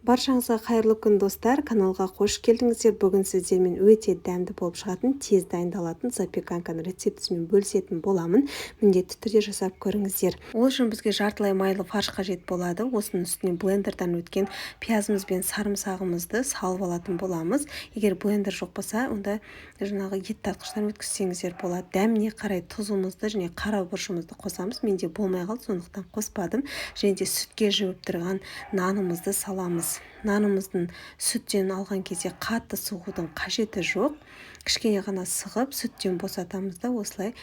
Баршаңызға қайырлы күн достар, каналға қош келдіңіздер. Бүгін сіздермен өте дәмді болып шығатын, тез дайындалатын запеканканың рецептісімен бөлісетін боламын. Міндетті түрде жасап көріңіздер. Ол үшін бізге жартылай майлы фарш қажет болады. Осының үстіне блендердан өткен пиязымыз бен сарымсағымызды салып алатын боламыз. Егер блендер жоқ болса, онда жаңағы ет тартқыштан өткізсеңіздер болады. Дәміне қарай тұзымызды және қара бұрышымызды қосамыз. Менде болмай қалды, сондықтан қоспадым. Және де сүтке жуып тұрған нанымызды саламыз. Нанымыздың сүттен алған кезде қатты сығудың қажеті жоқ. Кішкене ғана сығып, сүттен босатамыз да осылай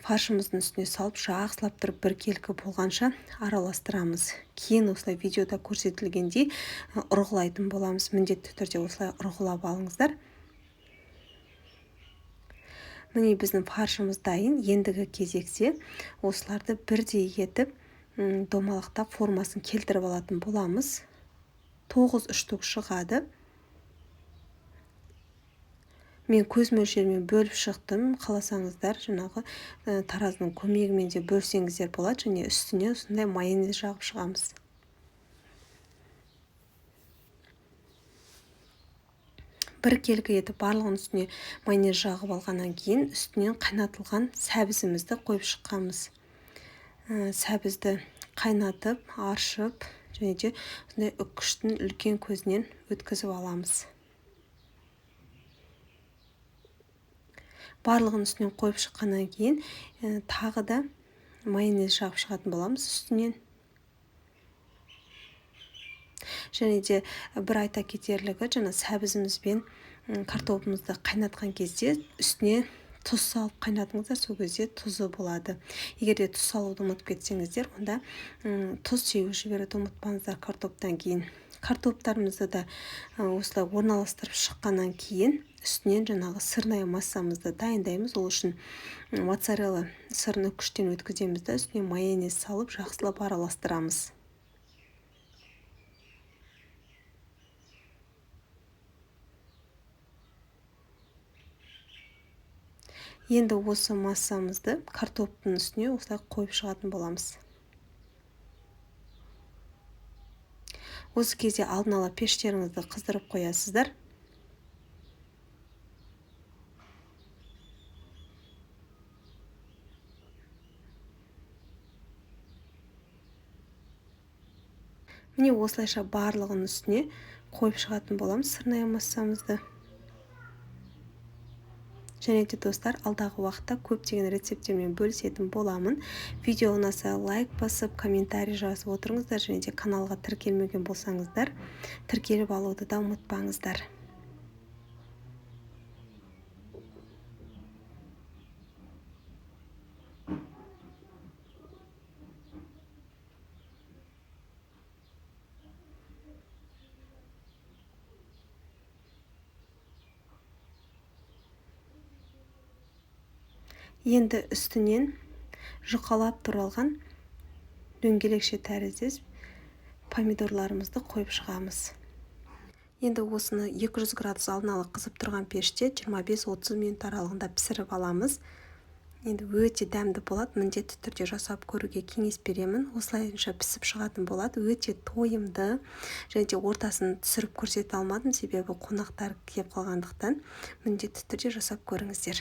фаршымыздың үстіне салып, жақсылап тұрып біркелкі болғанша араластырамыз. Кейін осылай видеода көрсетілгендей ұрғылайтын боламыз. Міндетті түрде осылай ұрғылап алыңыздар. Міне біздің фаршымыз дайын. Ендігі кезекте осыларды бірдей етіп домалақтап формасын келтіріп алатын боламыз. 9 штук шығады. Мен көз мөлшерімен бөліп шықтым. Қаласаңыздар жаңағы таразының көмегімен де бөлсеңіздер болады. Және үстіне осындай майонез жағып шығамыз. Біркелкі етіп барлығын үстіне майонез жағып алғаннан кейін үстінен қайнатылған сәбізімізді қойып шыққанбыз. Сәбізді қайнатып, аршып, және де осындай үккіштің үлкен көзінен өткізіп аламыз. Барлығын үстінен қойып шыққаннан кейін тағы да майонез жағып шығатын боламыз үстінен. Және де бір айта кетерлігі, жаңа сәбізіміз бен картопымызды қайнатқан кезде үстіне тұз салып қайнатыңыздар, сол кезде тұзы болады. Егер де тұз салуды ұмытып кетсеңіздер, онда тұз сеуіп жіберуді ұмытпаңыздар картоптан кейін. Картоптарымызды да осылай орналастырып шыққаннан кейін үстінен жаңағы сырная массамызды дайындаймыз. Ол үшін моцарелла сырын үккіштен өткіземіз да үстіне майонез салып жақсылап араластырамыз. Енді осы массамызды картоптың үстіне осылай қойып шығатын боламыз. Осы кезде алдын ала пештеріңізді қыздырып қоясыздар. Міне осылайша барлығын үстіне қойып шығатын боламыз сырная массамызды. Және де достар, алдағы уақытта көптеген рецептермен бөлісетін боламын. Видео ұнаса лайк басып, комментарий жазып отырыңыздар. Және де каналға тіркелмеген болсаңыздар, тіркеліп алуды да ұмытпаңыздар. Енді үстінен жұқалап тұралған дөңгелекше тәріздес помидорларымызды қойып шығамыз. Енді осыны 200 градус алдын ала қызып тұрған пеште 25-30 минут аралығында пісіріп аламыз. Енді өте дәмді болады. Міндетті түрде жасап көруге кеңес беремін. Осылайша пісіп шығатын болады. Өте тойымды. Және де ортасын түсіріп көрсете алмадым, себебі қонақтар келіп қалғандықтан. Міндетті түрде жасап көріңіздер.